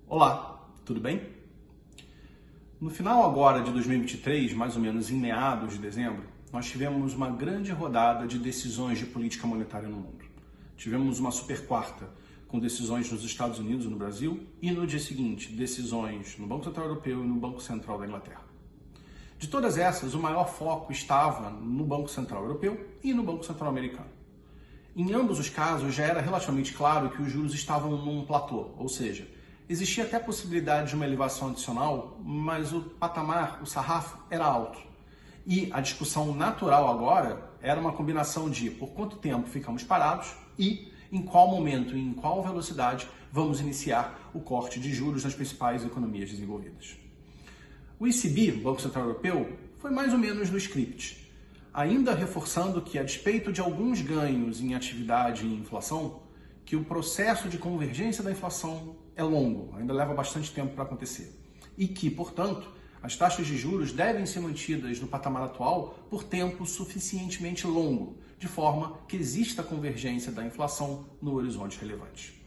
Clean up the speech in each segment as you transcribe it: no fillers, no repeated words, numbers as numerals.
Olá, tudo bem? No final agora de 2023, mais ou menos em meados de dezembro, nós tivemos uma grande rodada de decisões de política monetária no mundo. Tivemos uma super quarta com decisões nos Estados Unidos e no Brasil e no dia seguinte decisões no Banco Central Europeu e no Banco Central da Inglaterra. De todas essas, o maior foco estava no Banco Central Europeu e no Banco Central Americano. Em ambos os casos já era relativamente claro que os juros estavam num platô, ou seja, existia até a possibilidade de uma elevação adicional, mas o patamar, o sarrafo, era alto. E a discussão natural agora era uma combinação de por quanto tempo ficamos parados e em qual momento e em qual velocidade vamos iniciar o corte de juros nas principais economias desenvolvidas. O ECB, Banco Central Europeu, foi mais ou menos no script, ainda reforçando que, a despeito de alguns ganhos em atividade e inflação, que o processo de convergência da inflação é longo, ainda leva bastante tempo para acontecer, e que, portanto, as taxas de juros devem ser mantidas no patamar atual por tempo suficientemente longo, de forma que exista a convergência da inflação no horizonte relevante.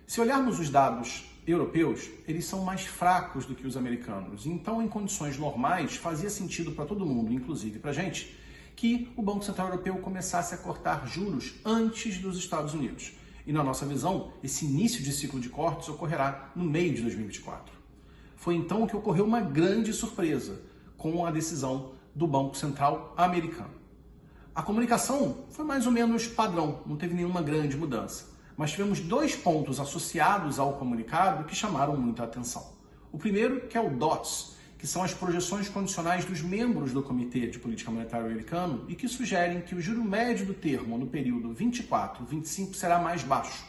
Se olharmos os dados europeus, eles são mais fracos do que os americanos, então em condições normais fazia sentido para todo mundo, inclusive para a gente, que o Banco Central Europeu começasse a cortar juros antes dos Estados Unidos. E na nossa visão, esse início de ciclo de cortes ocorrerá no meio de 2024. Foi então que ocorreu uma grande surpresa com a decisão do Banco Central americano. A comunicação foi mais ou menos padrão, não teve nenhuma grande mudança. Mas tivemos dois pontos associados ao comunicado que chamaram muita atenção. O primeiro, que é o DOTS, que são as projeções condicionais dos membros do Comitê de Política Monetária americano e que sugerem que o juro médio do termo no período 24-25 será mais baixo,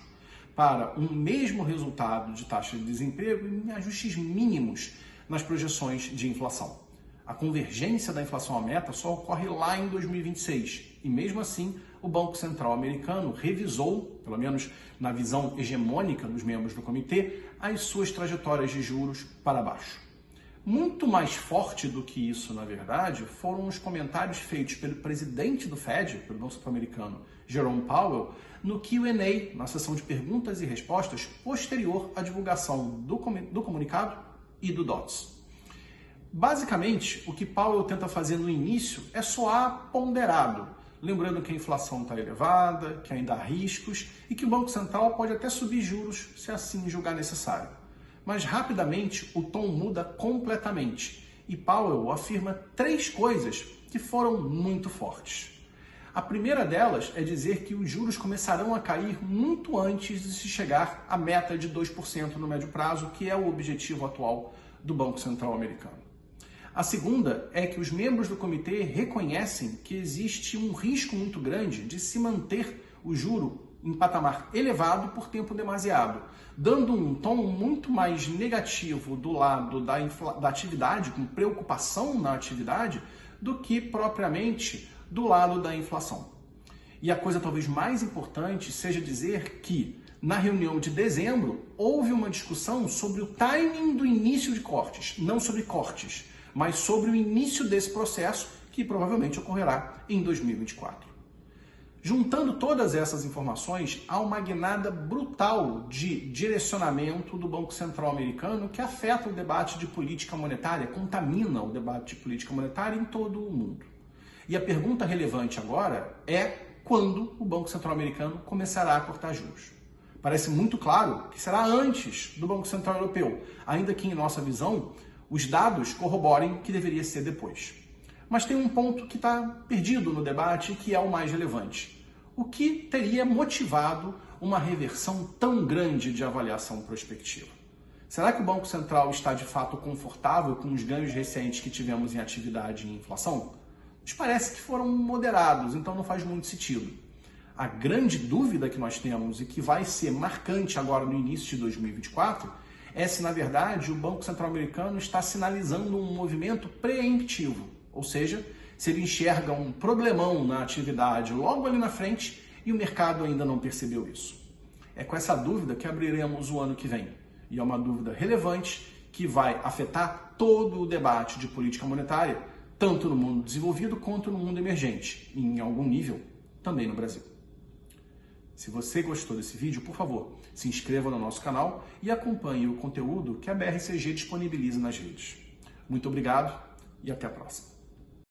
para um mesmo resultado de taxa de desemprego e em ajustes mínimos nas projeções de inflação. A convergência da inflação à meta só ocorre lá em 2026 e, mesmo assim, o Banco Central americano revisou, pelo menos na visão hegemônica dos membros do comitê, as suas trajetórias de juros para baixo. Muito mais forte do que isso, na verdade, foram os comentários feitos pelo presidente do Fed, pelo Banco Central americano, Jerome Powell, no Q&A, na sessão de perguntas e respostas posterior à divulgação do comunicado e do DOTS. Basicamente, o que Powell tenta fazer no início é soar ponderado, lembrando que a inflação está elevada, que ainda há riscos e que o Banco Central pode até subir juros se assim julgar necessário. Mas rapidamente o tom muda completamente e Powell afirma três coisas que foram muito fortes. A primeira delas é dizer que os juros começarão a cair muito antes de se chegar à meta de 2% no médio prazo, que é o objetivo atual do Banco Central americano. A segunda é que os membros do comitê reconhecem que existe um risco muito grande de se manter o juro em patamar elevado por tempo demasiado, dando um tom muito mais negativo do lado da atividade, com preocupação na atividade, do que propriamente do lado da inflação. E a coisa talvez mais importante seja dizer que, na reunião de dezembro, houve uma discussão sobre o timing do início de cortes, não sobre cortes, mas sobre o início desse processo, que provavelmente ocorrerá em 2024. Juntando todas essas informações, há uma guinada brutal de direcionamento do Banco Central americano que afeta o debate de política monetária, contamina o debate de política monetária em todo o mundo. E a pergunta relevante agora é quando o Banco Central americano começará a cortar juros. Parece muito claro que será antes do Banco Central europeu, ainda que em nossa visão os dados corroborem que deveria ser depois. Mas tem um ponto que está perdido no debate e que é o mais relevante. O que teria motivado uma reversão tão grande de avaliação prospectiva? Será que o Banco Central está de fato confortável com os ganhos recentes que tivemos em atividade e inflação? Nos parece que foram moderados, então não faz muito sentido. A grande dúvida que nós temos e que vai ser marcante agora no início de 2024 é se, na verdade, o Banco Central americano está sinalizando um movimento preemptivo. Ou seja, se ele enxerga um problemão na atividade logo ali na frente e o mercado ainda não percebeu isso. É com essa dúvida que abriremos o ano que vem. E é uma dúvida relevante que vai afetar todo o debate de política monetária, tanto no mundo desenvolvido quanto no mundo emergente, e em algum nível também no Brasil. Se você gostou desse vídeo, por favor, Se inscreva no nosso canal e acompanhe o conteúdo que a BRCG disponibiliza nas redes. Muito obrigado e até a próxima.